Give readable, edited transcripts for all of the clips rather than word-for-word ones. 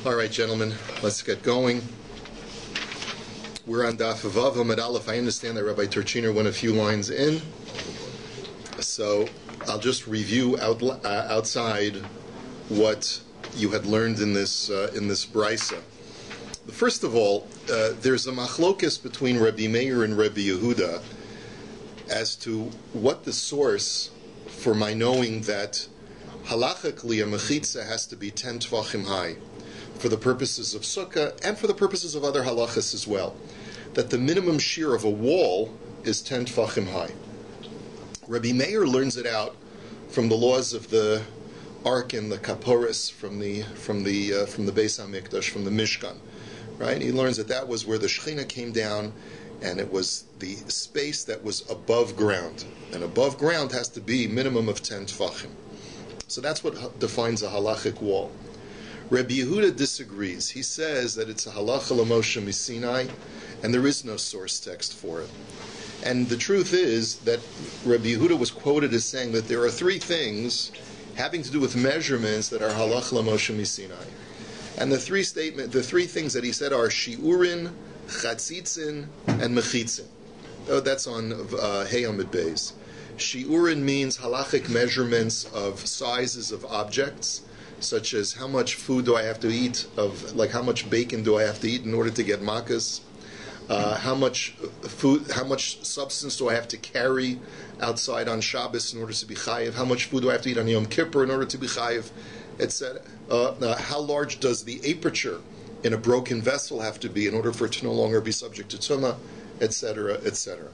All right, gentlemen, let's get going. We're on DAF Vav Amud Aleph. I understand that Rabbi Turchiner went a few lines in, so I'll just review outside what you had learned in this brisa. First of all, there's a machlokes between Rabbi Meir and Rabbi Yehuda as to what the source for my knowing that halachically a mechitza has to be 10 tvachim high for the purposes of sukkah and for the purposes of other halachas as well. That the minimum shear of a wall is 10 tvachim high. Rabbi Meir learns it out from the laws of the Ark and the Kaporis from the Beis Hamikdash, from the Mishkan, right? He learns that was where the Shechina came down, and it was the space that was above ground, and above ground has to be minimum of 10 tefachim. So that's what defines a halachic wall. Rabbi Yehuda disagrees. He says that it's a halacha l'Moshe Misinai, and there is no source text for it. And the truth is that Rabbi Yehuda was quoted as saying that there are three things having to do with measurements that are halacha l'Moshe Misinai. And the three things that he said are shiurin, chatzitzin, and mechitzin. Oh, that's on Hey Amud Beis. Shiurin means halachic measurements of sizes of objects, such as how much food do I have to eat, how much bacon do I have to eat in order to get makas, how much substance do I have to carry outside on Shabbos in order to be chayiv, how much food do I have to eat on Yom Kippur in order to be chayiv, etc. How large does the aperture in a broken vessel have to be in order for it to no longer be subject to tumah, etc., etc.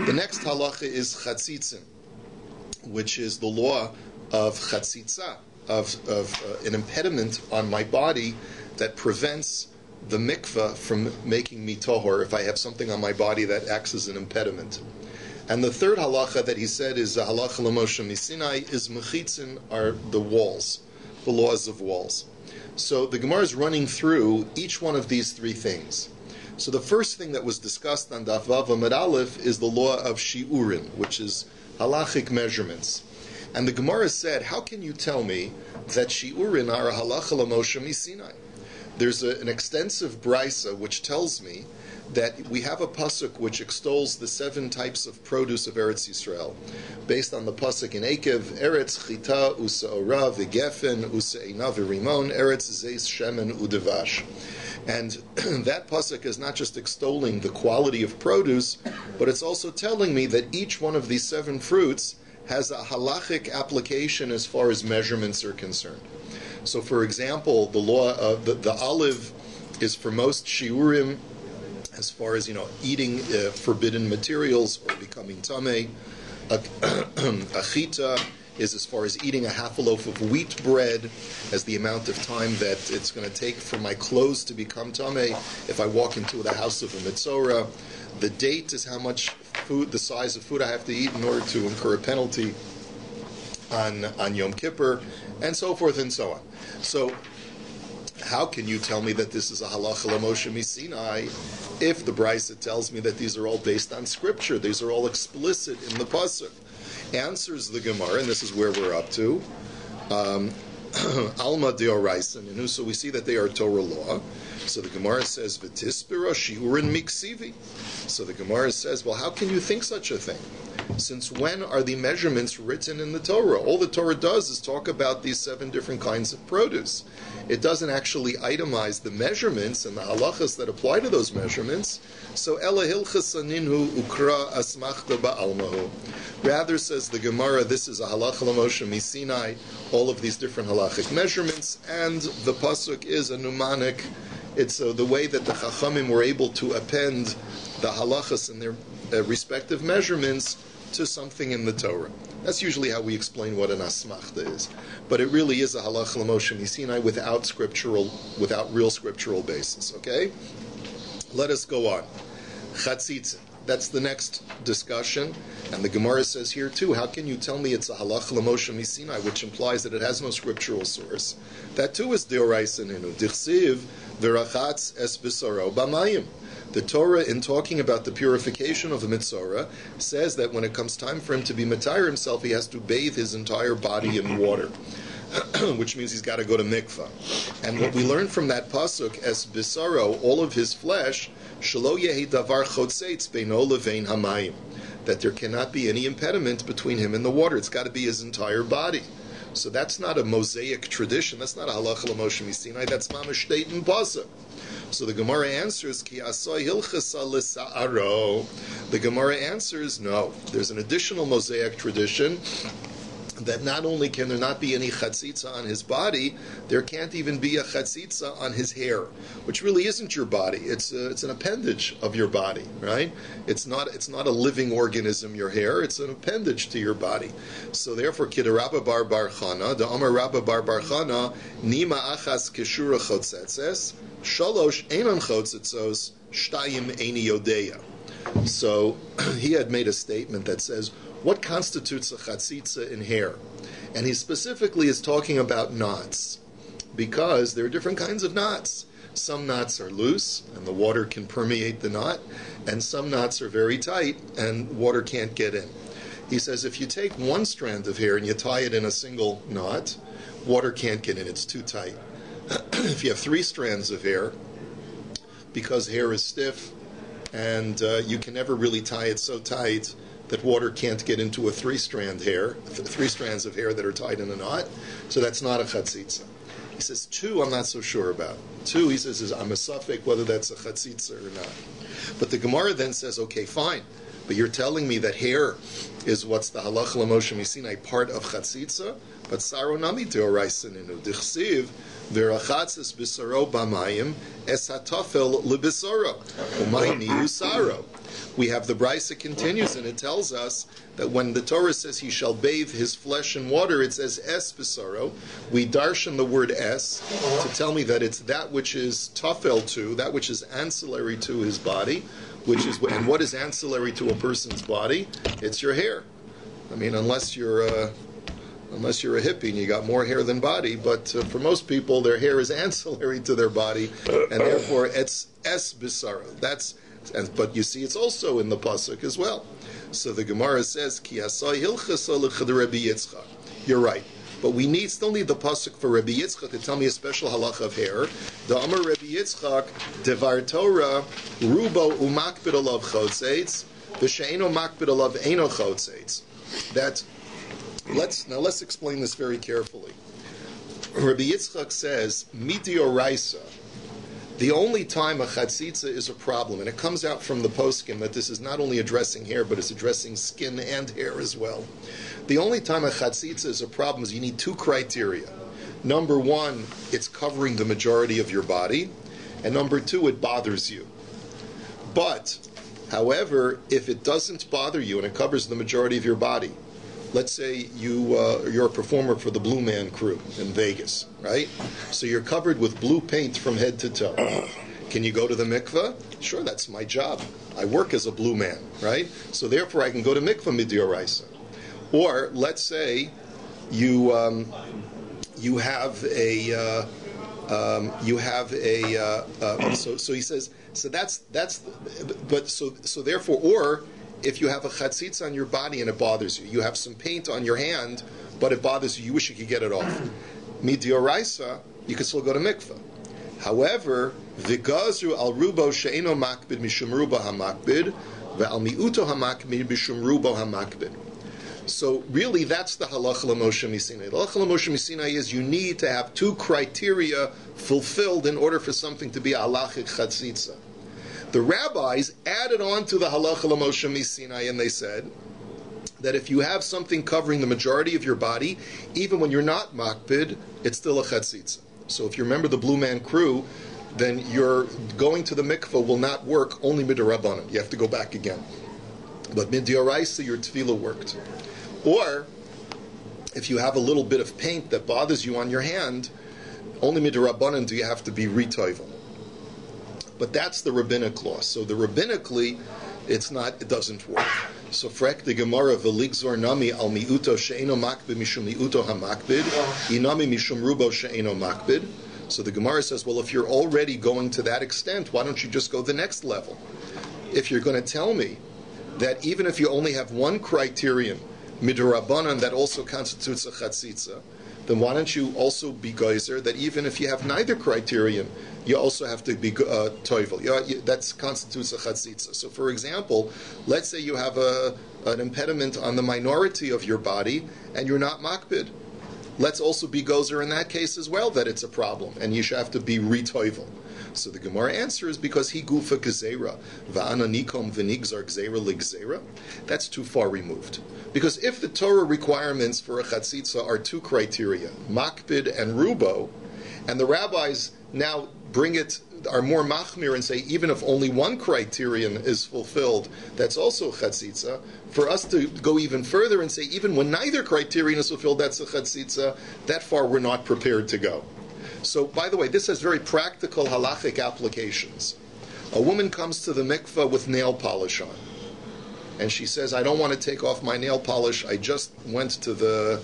The next halacha is chatzitzin, which is the law of chatzitza, of an impediment on my body that prevents the mikvah from making me tohor if I have something on my body that acts as an impediment. And the third halacha that he said is halacha l'Moshe Misinai is mechitzin, are the walls, the laws of walls. So the Gemara is running through each one of these three things. So the first thing that was discussed on Daf Vav Amud Aleph is the law of shiurin, which is halachic measurements. And the Gemara said, how can you tell me that shiurin are a halacha l'Moshe Misinai? There's an extensive brisa which tells me that we have a pasuk which extols the 7 types of produce of Eretz Yisrael, based on the pasuk in Akev, Eretz chita u'sa'ora v'gefen u'sa'ina v'rimon, Eretz zeis shemen u'devash. And that pasuk is not just extolling the quality of produce, but it's also telling me that each one of these 7 fruits has a halachic application as far as measurements are concerned. So, for example, the law of the olive is for most shiurim, as far as eating forbidden materials or becoming tamei. A chita is as far as eating a half a loaf of wheat bread, as the amount of time that it's going to take for my clothes to become tamei if I walk into the house of a mitzorah. The date is how much food, the size of food I have to eat in order to incur a penalty on Yom Kippur, and so forth and so on. So, how can you tell me that this is a halacha l'Moshe Misinai if the brisa tells me that these are all based on scripture? These are all explicit in the pasuk. Answers the Gemara, and this is where we're up to. Alma deoraisen, so we see that they are Torah law. So the Gemara says, "V'tispira shiurin miksivi." So the Gemara says, well, how can you think such a thing? Since when are the measurements written in the Torah? All the Torah does is talk about these 7 different kinds of produce. It doesn't actually itemize the measurements and the halachas that apply to those measurements. So ela hilchas aninhu ukra asmachta ba'almahu. Rather, says the Gemara, this is a halacha l'Moshe Misinai, all of these different halachic measurements, and the pasuk is a mnemonic. It's the way that the Chachamim were able to append the halachas and their respective measurements to something in the Torah. That's usually how we explain what an asmachta is. But it really is a halacha l'Moshe Misinai without real scriptural basis. Okay? Let us go on. Chatzitzin. That's the next discussion. And the Gemara says here too, how can you tell me it's a halacha l'Moshe Misinai, which implies that it has no scriptural source? That too is deoraisa ninu. Dichsiv v'rachatz es b'saro b'mayim. The Torah, in talking about the purification of the mitzorah, says that when it comes time for him to be matayr himself, he has to bathe his entire body in water. which means he's got to go to mikvah. And what we learn from that pasuk, es bisaro, all of his flesh, shelo yehi davar chotzeitz beino levein hamayim, that there cannot be any impediment between him and the water. It's got to be his entire body. So that's not a Mosaic tradition. That's not a halacha l'Moshe Misinai. That's mamash state in pasuk. So the Gemara answers, Ki asoy hilchasa l'sa'aro. The Gemara answers, no. There's an additional Mosaic tradition that not only can there not be any chatzitza on his body, there can't even be a chatzitza on his hair, which really isn't your body. It's an appendage of your body, right? It's not a living organism, your hair. It's an appendage to your body. So therefore, Kid Rabba bar bar Chana, the Amar Rabba bar bar Chana, Nima achas keshura chotzetzes, shalosh einon chotzetzos, shtayim eini yodeya. So he had made a statement that says, what constitutes a chatzitza in hair? And he specifically is talking about knots, because there are different kinds of knots. Some knots are loose, and the water can permeate the knot, and some knots are very tight, and water can't get in. He says if you take one strand of hair and you tie it in a single knot, water can't get in, it's too tight. If you have 3 strands of hair, because hair is stiff, and you can never really tie it so tight that water can't get into a 3-strand hair, 3 strands of hair that are tied in a knot, so that's not a chatzitza. He says 2, I'm not so sure about. 2, he says, I'm a suffik whether that's a chatzitza or not. But the Gemara then says, okay, fine, but you're telling me that hair is what's the halacha l'Moshe Misinai part of chatzitza, but saro nami deoraiseninu dichsiv v'rachatzes bisaro b'mayim es hatafel lebisaro umayni usaro. We have the Brisa continues, and it tells us that when the Torah says he shall bathe his flesh in water, it says es bisaro. We darshan the word es to tell me that it's that which is tafel to, that which is ancillary to his body, which is, and what is ancillary to a person's body? It's your hair. I mean, unless you're a hippie and you got more hair than body, but for most people, their hair is ancillary to their body, and therefore it's es bisaro. But you see, it's also in the pasuk as well. So the Gemara says, "Ki asay hilchasa l'Rabbi Yitzchak." You're right, but we still need the pasuk for Rabbi Yitzchak to tell me a special halacha of hair. The Amar Rabbi Yitzchak devar Torah rubo umakbid alav chotzeitz v'she'eno makbid alav eno chotzeitz. Let's explain this very carefully. Rabbi Yitzchak says midioraisa. The only time a chatzitza is a problem, and it comes out from the poskim that this is not only addressing hair, but it's addressing skin and hair as well. The only time a chatzitza is a problem is you need 2 criteria. Number 1, it's covering the majority of your body, and number 2, it bothers you. But, however, if it doesn't bother you and it covers the majority of your body, let's say you're a performer for the Blue Man crew in Vegas, right? So you're covered with blue paint from head to toe. Can you go to the mikveh? Sure, that's my job. I work as a blue man, right? So therefore I can go to mikveh midioraisa. Or let's say you have a so he says, so therefore, or if you have a chatzitz on your body and it bothers you, you have some paint on your hand, but it bothers you, you wish you could get it off. Midioraisa, you can still go to mikveh. However, v'gazru al rubo she'eno makbid mishum rubo hamakbid, ve'al mi'uto hamakbid mishum rubo hamakbid. So really, that's the halacha l'Moshe Misinai. The halacha l'Moshe Misinai is you need to have 2 criteria fulfilled in order for something to be a halachic chatzitza. The rabbis added on to the halacha l'Moshe Misinai, and they said that if you have something covering the majority of your body, even when you're not makbid, it's still a chatzitza. So if you remember the Blue Man crew, then your going to the mikveh will not work only midrabanan. You have to go back again. But midioraisa, your tefillah worked. Or if you have a little bit of paint that bothers you on your hand, only midrabanan do you have to be ritoivel. But that's the rabbinic law. So the rabbinically, it doesn't work. So frek the Gemara v'ligzor nami al miuto she'eno makbid mishum miuto hamakbid inami mishum rubo she'eno makbid. So the Gemara says, well, if you're already going to that extent, why don't you just go the next level? If you're going to tell me that even if you only have one criterion, midrabanan, that also constitutes a chatzitza, then why don't you also be geyser that even if you have neither criterion, you also have to be toivel. That constitutes a chatzitza. So, for example, let's say you have an impediment on the minority of your body, and you're not makbid. Let's also be gozer in that case as well, that it's a problem, and you should have to be retoivel. So the Gemara answer is because he gufa gezera va'ana nikom v'nigzar gezera ligzera. That's too far removed. Because if the Torah requirements for a chatzitza are two criteria, makbid and rubo, and the rabbis now are more machmir and say even if only one criterion is fulfilled, that's also chatzitza. For us to go even further and say even when neither criterion is fulfilled, that's a chatzitza, that far we're not prepared to go. So, by the way, this has very practical halachic applications. A woman comes to the mikveh with nail polish on, and she says, I don't want to take off my nail polish. I just went to the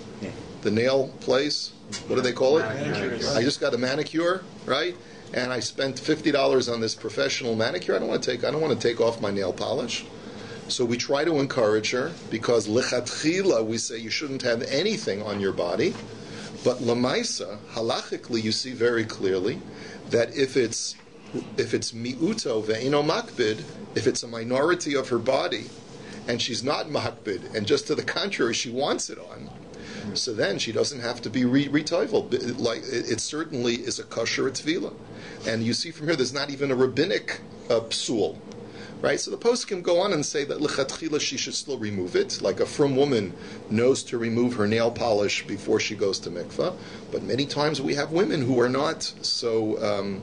nail place. What do they call it? Manicure. I just got a manicure, right? And I spent $50 on this professional manicure. I don't want to take off my nail polish. So we try to encourage her, because lichatchila, we say you shouldn't have anything on your body. But lamaisa, halachically, you see very clearly that if it's miuto ve'ino makbid, if it's a minority of her body, and she's not makbid, and just to the contrary, she wants it on, so then she doesn't have to be retoivel. Like it certainly is a kosher tzvila, and you see from here, there's not even a rabbinic psul. Right, so the poskim go on and say that lechatchila she should still remove it, like a frum woman knows to remove her nail polish before she goes to mikvah. But many times we have women who are not so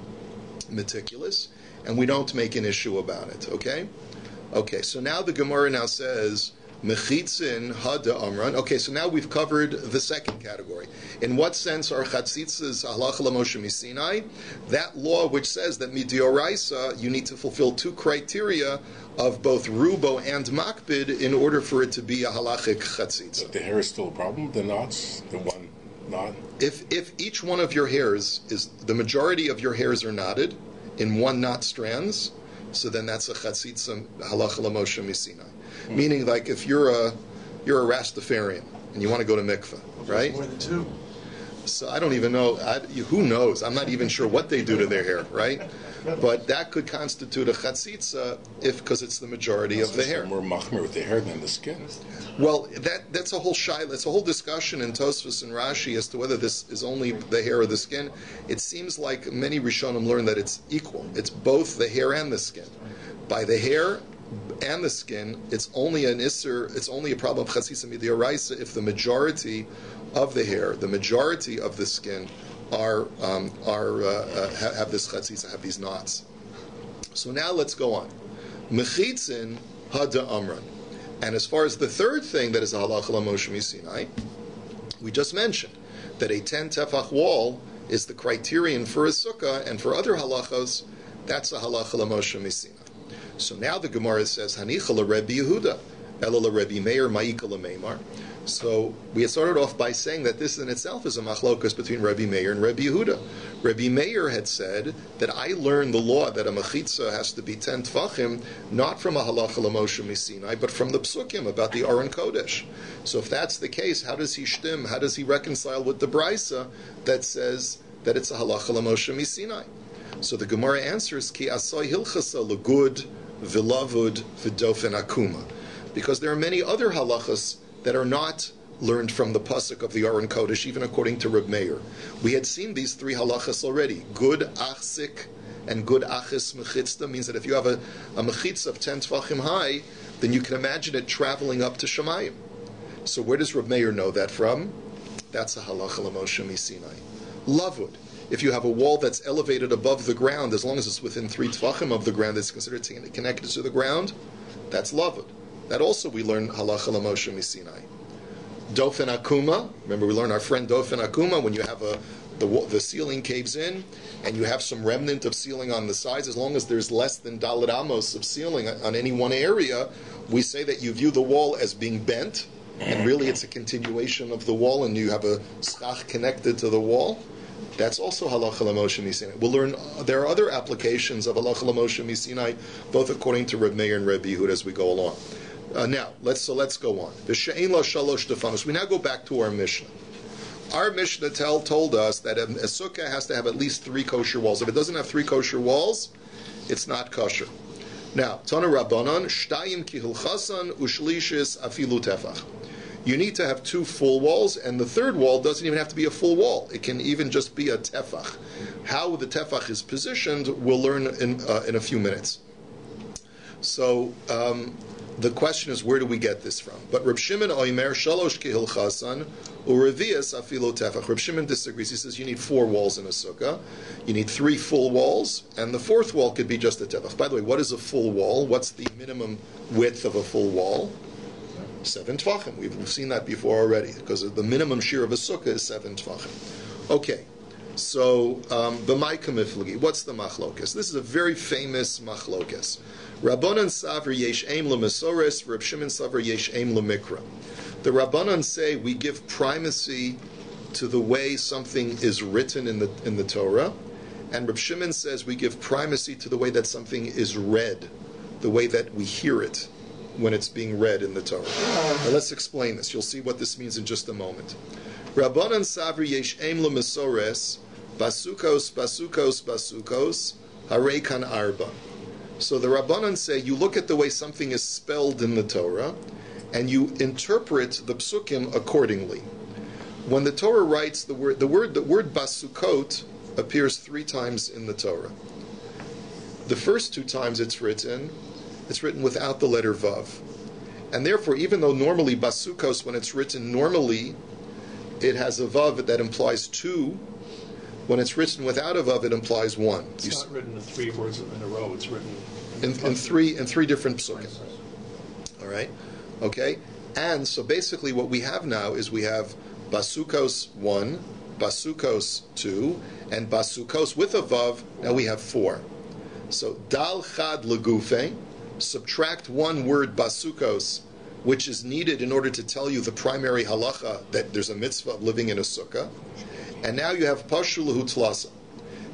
meticulous, and we don't make an issue about it. Okay. So now the Gemara now says mechitzin hada amran. Okay, so now we've covered the second category. In what sense are chatzitzas halacha l'Moshe misinai? That law which says that midioraisa you need to fulfill two criteria of both rubo and makbid in order for it to be a halachic chatzitza. But the hair is still a problem. The knots, the one knot. If each one of your hairs the majority of your hairs are knotted in one knot strands, so then that's a chatzitza halacha l'Moshe misinai. Meaning, like if you're a Rastafarian and you want to go to mikveh, right? More than two. So I don't even know. Who knows? I'm not even sure what they do to their hair, right? But that could constitute a chatzitza because it's the majority of the hair. More machmir with the hair than the skin. Well, that's a whole that's a whole discussion in Tosfos and Rashi as to whether this is only the hair or the skin. It seems like many Rishonim learn that it's equal. It's both the hair and the skin. By the hair and the skin, it's only an isser. It's only a problem of chatzitza midioraisa if the majority of the hair, the majority of the skin, have this chatzitza, have these knots. So now let's go on. Mechitzin hada amran, and as far as the third thing that is a halacha l'Moshe misinai, we just mentioned that a 10 tefach wall is the criterion for a sukkah, and for other halachos, that's a halacha l'Moshe misinai. So now the Gemara says, Hanicha l'Rebbe Yehuda, Ela l'Rebbe Meir, Ma'ika l'Meimar. So we had started off by saying that this in itself is a machlokas between Rebbe Meir and Rebbe Yehuda. Rebbe Meir had said that I learned the law that a mechitza has to be 10 tfachim, not from a halacha l'Moshe misinai, but from the psukim about the Aron Kodesh. So if that's the case, how does he shtim? How does he reconcile with the brisa that says that it's a halacha l'Moshe misinai? So the Gemara answers, Ki asoi hilchasa l'gud v'lavud v'dofen akuma. Because there are many other halachas that are not learned from the pasuk of the Aron Kodesh, even according to Reb Meir. We had seen these three halachas already. Good achzik and good achis mechitzta means that if you have a mechitza of 10 tvachim high, then you can imagine it traveling up to Shemayim. So where does Reb Meir know that from? That's a halacha l'Moshe misinai. Lavud. If you have a wall that's elevated above the ground, as long as it's within 3 tvachim of the ground, it's considered connected to the ground, that's lavud. That also we learn halacha l'Moshe misinai. Dofen akuma, remember we learned our friend Dofen akuma, when you have the ceiling caves in, and you have some remnant of ceiling on the sides, as long as there's less than dalet amos of ceiling on any one area, we say that you view the wall as being bent, and really it's a continuation of the wall, and you have a schach connected to the wall. That's also halacha l'Moshe misinai. We'll learn there are other applications of halacha l'Moshe misinai, both according to Reb Meir and Reb Yehuda as we go along. Now let's go on. The she'ein la shalosh defanos. We now go back to our Mishnah. Our Mishnah told us that a sukkah has to have at least 3 kosher walls. If it doesn't have 3 kosher walls, it's not kosher. Now, Tana Rabbanan, Shtayim kihul chasan ushlishis afilu tefach. You need to have 2 full walls, and the third wall doesn't even have to be a full wall. It can even just be a tefach. How the tefach is positioned, we'll learn in a few minutes. So, the question is, where do we get this from? But Reb Shimon Oimer Shalosh Kihil Chasan Urevias Afilo Tefach. Reb Shimon disagrees. He says you need 4 walls in a sukkah. You need 3 full walls, and the 4th wall could be just a tefach. By the way, what is a full wall? What's the minimum width of a full wall? 7 tvachim. We've seen that before already, because the minimum shear of a sukkah is 7 tvachim. Okay. So, b'mai kamiflagi. What's the machlokas? This is a very famous machlokas. Rabbanan savr yesh aim l'mesoris, Reb Shimon savr yesh aim l'mikra. The Rabbanan say we give primacy to the way something is written in the Torah, and Reb Shimon says we give primacy to the way that something is read, the way that we hear it when it's being read in the Torah. Now let's explain this. You'll see what this means in just a moment. Rabbanan savr yesh aim l'mesores, basukos, basukos, basukos, harei kan arba. So the Rabbanan say you look at the way something is spelled in the Torah, and you interpret the psukim accordingly. When the Torah writes the word basukot appears 3 times in the Torah. The first 2 times it's written without the letter vav, and therefore, even though normally basukos, when it's written normally, it has a vav that implies 2. When it's written without a vav, it implies 1. It's not written in 3 words in a row. It's written in 3 different psukim. All right, okay. And so basically, what we have now is we have basukos 1, basukos 2, and basukos with a vav. Now we have 4. So dal chad legufe. Subtract 1 word basukos, which is needed in order to tell you the primary halacha that there's a mitzvah of living in a sukkah. And now you have pashu lahu tlasa.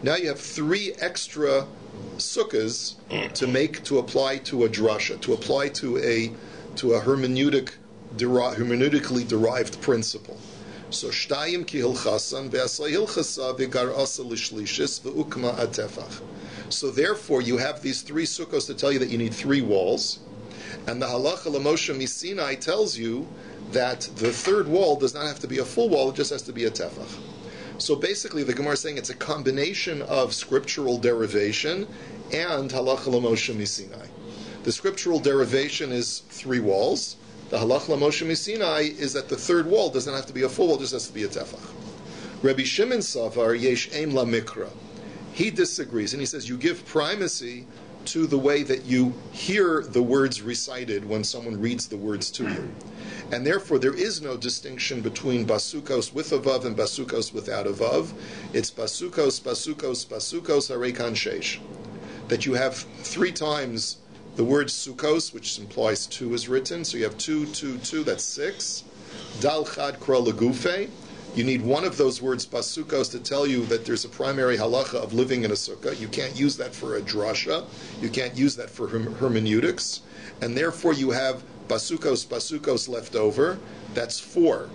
Now you have 3 extra sukkahs to apply to a drasha, to apply to a hermeneutically derived principle. So shtayim ki hilchasan ve'asay hilchasa ve'gar asa lishlishis ve'ukma atefach. So therefore, you have these 3 sukkos to tell you that you need 3 walls, and the halacha l'Moshe Misinai tells you that the 3rd wall does not have to be a full wall; it just has to be a tefach. So basically, the Gemara is saying it's a combination of scriptural derivation and halacha l'Moshe Misinai. The scriptural derivation is 3 walls. The halacha l'Moshe Misinai is that the 3rd wall does not have to be a full wall; it just has to be a tefach. Rabbi Shimon Savar yesh aim la mikra. He disagrees, and he says you give primacy to the way that you hear the words recited when someone reads the words to you. And therefore, there is no distinction between basukos with a vav and basukos without a vav. It's basukos, basukos, basukos, harei kan sheish. That you have 3 times the word sukos, which implies 2 is written. So you have 2, 2, 2, that's 6. Dal chad kra legufe. You need 1 of those words, basukos, to tell you that there's a primary halacha of living in a sukkah. You can't use that for a drasha. You can't use that for hermeneutics. And therefore you have basukos, basukos left over. That's 4.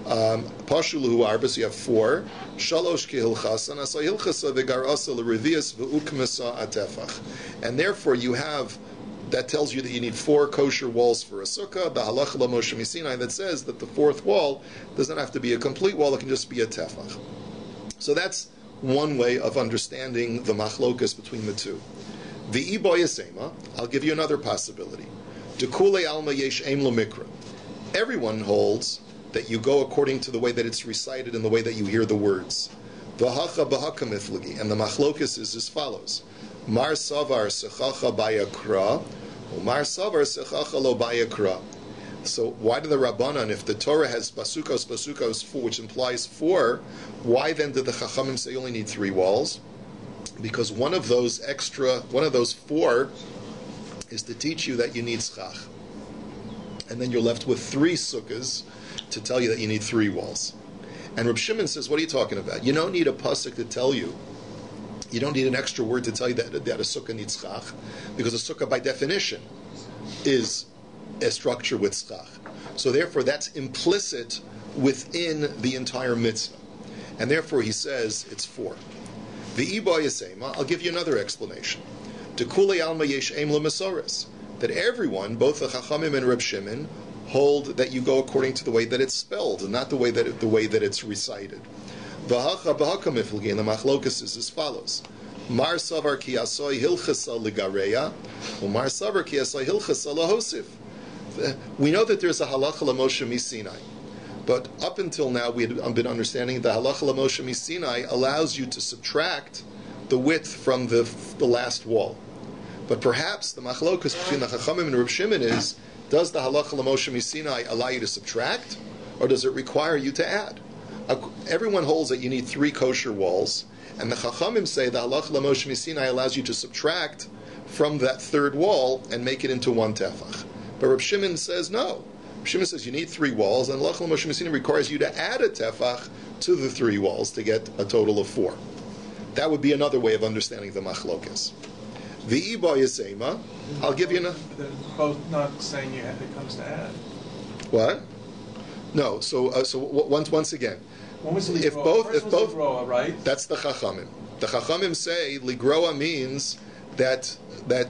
Pashu lahu arba, so you have 4. Shalosh kihilchasan, asa hilchasa vegar asa l'revias ve'ukmasa atefach. And therefore you have, that tells you that you need 4 kosher walls for a sukkah. The halacha l'Moshe Misinai that says that the 4th wall doesn't have to be a complete wall; it can just be a tefach. So that's one way of understanding the machlokas between the 2. The iboyasema, I'll give you another possibility. Dekule alma yesh aim l'mikra. Everyone holds that you go according to the way that it's recited and the way that you hear the words. V'hacha b'haka miflagi, and the machlokas is as follows. Mar savar sechacha bayakra, or mar savar sechacha lo bayakra. So why do the Rabbanan, if the Torah has basukos, basukos, 4, which implies 4, why then did the Chachamim say you only need 3 walls? Because one of those 4 is to teach you that you need schach. And then you're left with 3 sukkahs to tell you that you need 3 walls. And Reb Shimon says, what are you talking about? You don't need a pasuk to tell you. You don't need an extra word to tell you that a sukkah needs schach, because a sukkah by definition is a structure with schach. So therefore that's implicit within the entire mitzvah. And therefore he says it's 4. The Iba Yasema, I'll give you another explanation. Dekule alma yesh aim l'mesoris. That everyone, both the Chachamim and Reb Shimon, hold that you go according to the way that it's spelled, and not the way that it's recited. V'hacha b'haka miflegi, and the machlokas is as follows. Mar savar ki asoi hilchasa ligareya, u'mar savar ki asoi hilchasa lahosif. We know that there's a halacha l'Moshe miSinai, but up until now we had been understanding the halacha l'Moshe miSinai allows you to subtract the width from the last wall. But perhaps the machlokas between the Chachamim and Reb Shimon is, does the halacha l'Moshe miSinai allow you to subtract, or does it require you to add? Everyone holds that you need 3 kosher walls, and the Chachamim say the halacha l'Moshe miSinai allows you to subtract from that 3rd wall and make it into 1 tefach. But Reb Shimon says no. Reb Shimon says you need 3 walls, and halacha l'Moshe miSinai requires you to add a tefach to the 3 walls to get a total of 4. That would be another way of understanding the machlokas. The Iba Yasema, I'll give you They're both not saying it comes to add. What? No. So once again, When was if both, ligroa, right? That's the Chachamim. The Chachamim say ligroa means that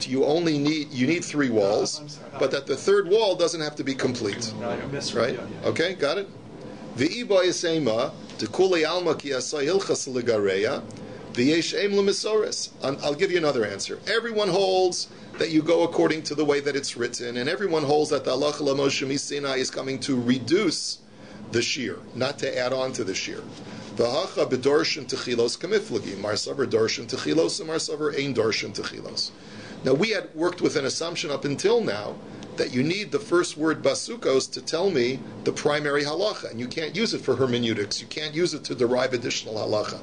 you need 3 walls, but that the 3rd wall doesn't have to be complete. No, I misread. Right? Yeah. Okay, got it. The Iba Yasema, dekule alma ki asay hilchas ligareya. I'll give you another answer. Everyone holds that you go according to the way that it's written, and everyone holds that the halacha l'Moshe miSinai is coming to reduce the shear, not to add on to the shear. V'hacha b'dorshin techilos kamiflagi, mar saver dorshin techilos, and mar saver ein dorshin techilos. Now we had worked with an assumption up until now that you need the first word basukos to tell me the primary halacha, and you can't use it for hermeneutics. You can't use it to derive additional halacha.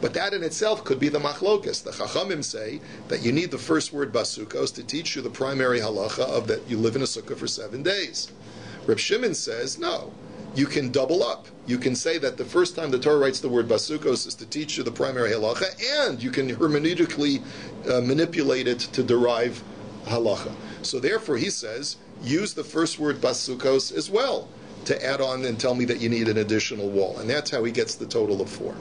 But that in itself could be the machlokas. The Chachamim say that you need the first word basukos to teach you the primary halacha of that you live in a sukkah for 7 days. Reb Shimon says, no, you can double up. You can say that the first time the Torah writes the word basukos is to teach you the primary halacha, and you can hermeneutically manipulate it to derive halacha. So therefore, he says, use the first word basukos as well to add on and tell me that you need an additional wall. And that's how he gets the total of 4.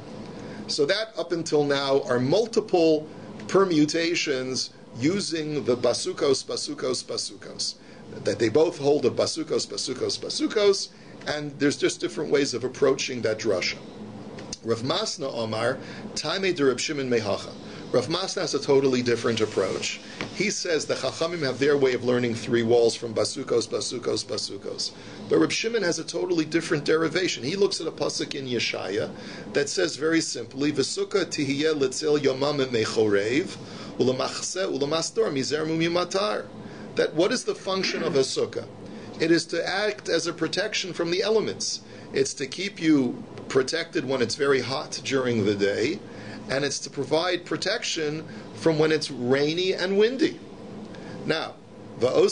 So that, up until now, are multiple permutations using the basukos, that they both hold a basukos, and there's just different ways of approaching that drasha. Rav Masna Omar, Taimei de Reb Shimon Mehacha. Rav Masna has a totally different approach. He says the Chachamim have their way of learning 3 walls from basukos. But Reb Shimon has a totally different derivation. He looks at a pasuk in Yeshaya that says very simply, V'sukkah tihiyeh letzil yomam mechorev, u'lemachseh u'lemastor mizer mumimatar. That what is the function of a sukkah? It is to act as a protection from the elements. It's to keep you protected when it's very hot during the day, and it's to provide protection from when it's rainy and windy. Now, how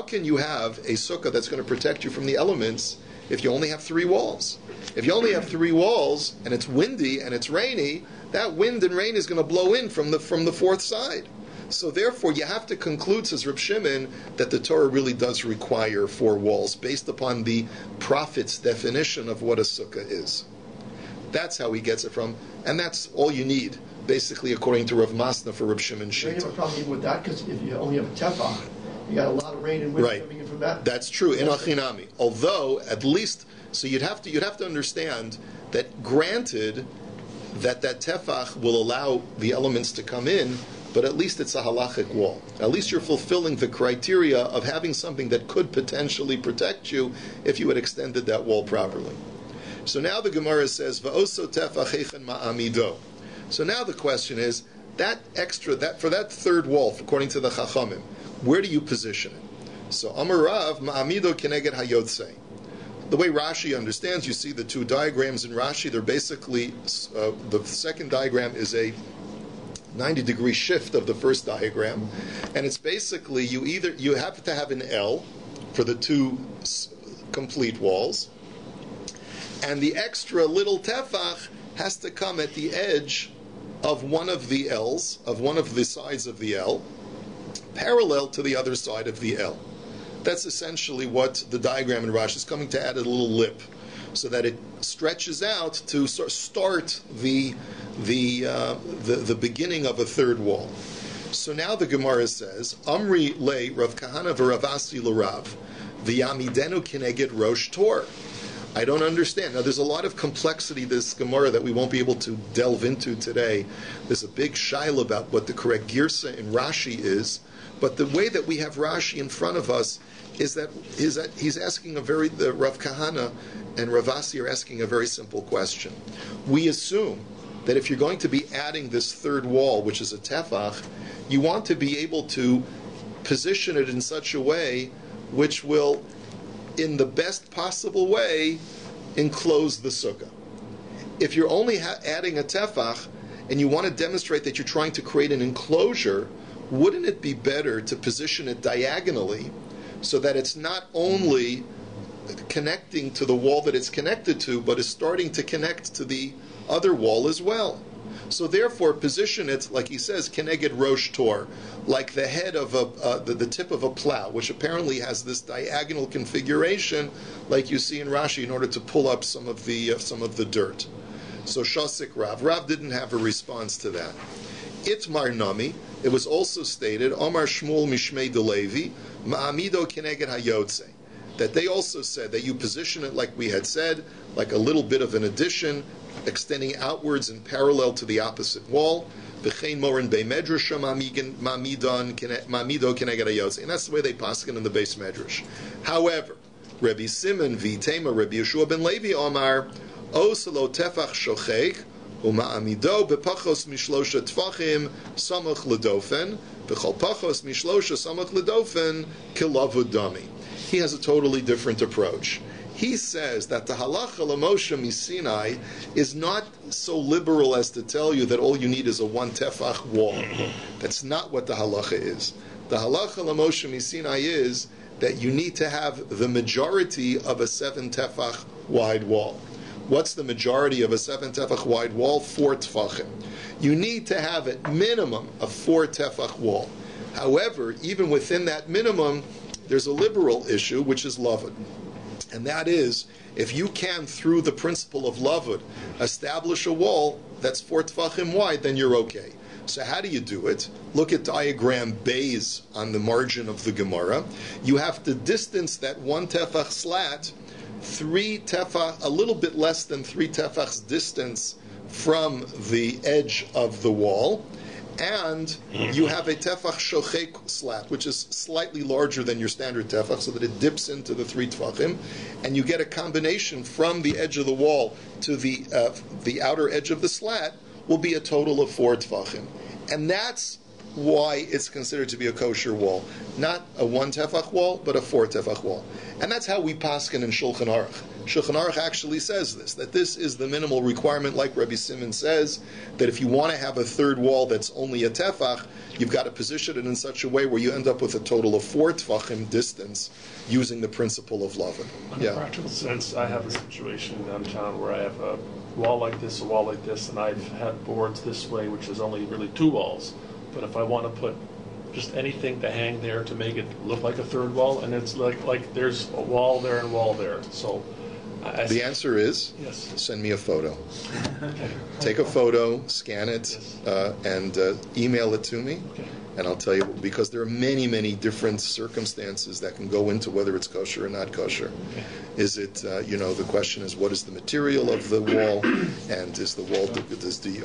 can you have a sukkah that's going to protect you from the elements if you only have 3 walls? If you only have 3 walls and it's windy and it's rainy, that wind and rain is going to blow in from the 4th side. So therefore, you have to conclude, says Reb Shimon, that the Torah really does require 4 walls based upon the prophet's definition of what a sukkah is. That's how he gets it from, and that's all you need, basically, according to Rav Masna for Reb Shimon Shita. You have a problem even with that, because if you only have a tefach, you got a lot of rain and wind coming in from that. That's true, in Achinami. Although, at least, so you'd have to understand that granted that tefach will allow the elements to come in, but at least it's a halachic wall. At least you're fulfilling the criteria of having something that could potentially protect you if you had extended that wall properly. So now the Gemara says, "Va'oso tefach hechen ma'amido." So now the question is, that for that 3rd wall, according to the Chachamim, where do you position it? So Amar Rav ma'amido keneged hayotzei. The way Rashi understands, you see the 2 diagrams in Rashi. They're basically the second diagram is a 90-degree shift of the first diagram, and it's basically you have to have an L for the 2 complete walls, and the extra little tefach has to come at the edge of one of the L's, of one of the sides of the L, parallel to the other side of the L. That's essentially what the diagram in Rashi is coming to add a little lip, so that it stretches out to sort of start the beginning of a third wall. So now the Gemara says, Amri le Rav Kahana v'Rav Asi l'Rav v'yamidenu kineged rosh tor. I don't understand. Now, there's a lot of complexity to this Gemara that we won't be able to delve into today. There's a big shaila about what the correct girsa in Rashi is, but the way that we have Rashi in front of us is that he's asking the Rav Kahana and Rav Asi are asking a very simple question. We assume that if you're going to be adding this third wall, which is a tefach, you want to be able to position it in such a way which will, in the best possible way, enclose the sukkah. If you're only adding a tefach and you want to demonstrate that you're trying to create an enclosure, wouldn't it be better to position it diagonally so that it's not only connecting to the wall that it's connected to, but is starting to connect to the other wall as well? So therefore, position it, like he says, keneged rosh tor, like the head of the tip of a plow, which apparently has this diagonal configuration, like you see in Rashi, in order to pull up some of the dirt. So Shasik Rav didn't have a response to that. Itmar Nami, it was also stated, Omar Shmuel Mishmei Delevi, Ma'amido keneged hayotze, that they also said that you position it like we had said, like a little bit of an addition, extending outwards and parallel to the opposite wall. And that's the way they paskin in the base medrash. However, Rabbi Simon v'Tema Rabbi Yeshua ben Levi Omar Oselo tefach shochek uma'amido bepachos mishlosha tfachim samach ledofen b'chol pachos mishlosha samach ledofen kilavud dami. He has a totally different approach. He says that the halacha l'Moshe Sinai is not so liberal as to tell you that all you need is a one tefach wall. That's not what the halacha is. The halacha l'Moshe Sinai is that you need to have the majority of a 7 tefach wide wall. What's the majority of a 7 tefach wide wall? 4 tefachim. You need to have at minimum a 4 tefach wall. However, even within that minimum, there's a liberal issue, which is lavud. And that is, if you can, through the principle of lavud, establish a wall that's 4 tefachim wide, then you're okay. So how do you do it? Look at diagram Bays on the margin of the Gemara. You have to distance that 1 tefach slat 3 tefach, a little bit less than 3 tefachs distance from the edge of the wall. And you have a tefach shochek slat, which is slightly larger than your standard tefach, so that it dips into the 3 tefachim, and you get a combination from the edge of the wall to the outer edge of the slat will be a total of 4 tefachim, and that's why it's considered to be a kosher wall, not a 1 tefach wall, but a 4 tefach wall, and that's how we paskin in Shulchan Aruch. Shulchan Aruch actually says this, that this is the minimal requirement, like Rabbi Simon says, that if you want to have a third wall that's only a tefach, you've got to position it in such a way where you end up with a total of 4 tefachim distance using the principle of lavud. In a practical sense, I have a situation downtown where I have a wall like this, a wall like this, and I've had boards this way, which is only really 2 walls. But if I want to put just anything to hang there to make it look like a third wall, and it's like there's a wall there and a wall there. So the answer is, yes. Send me a photo. Okay. Take a photo, scan it, yes. And email it to me. Okay. And I'll tell you, because there are many, many different circumstances that can go into whether it's kosher or not kosher. Okay. Is it, the question is, what is the material of the wall? And is the wall,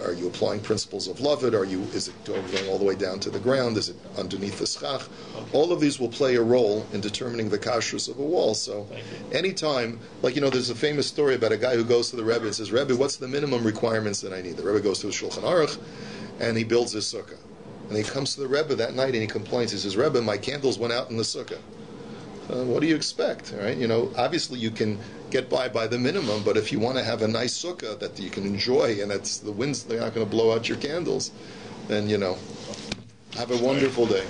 are you applying principles of lavud? Is it going all the way down to the ground? Is it underneath the SUKKAH? Okay. All of these will play a role in determining the kashrus of a wall. So anytime, there's a famous story about a guy who goes to the Rebbe and says, Rebbe, what's the minimum requirements that I need? The Rebbe goes to his Shulchan Aruch and he builds his sukkah. And he comes to the Rebbe that night and he complains. He says, Rebbe, my candles went out in the sukkah. What do you expect? All right? Obviously you can get by the minimum, but if you want to have a nice sukkah that you can enjoy and that's the winds, they're not going to blow out your candles, then, have a wonderful day.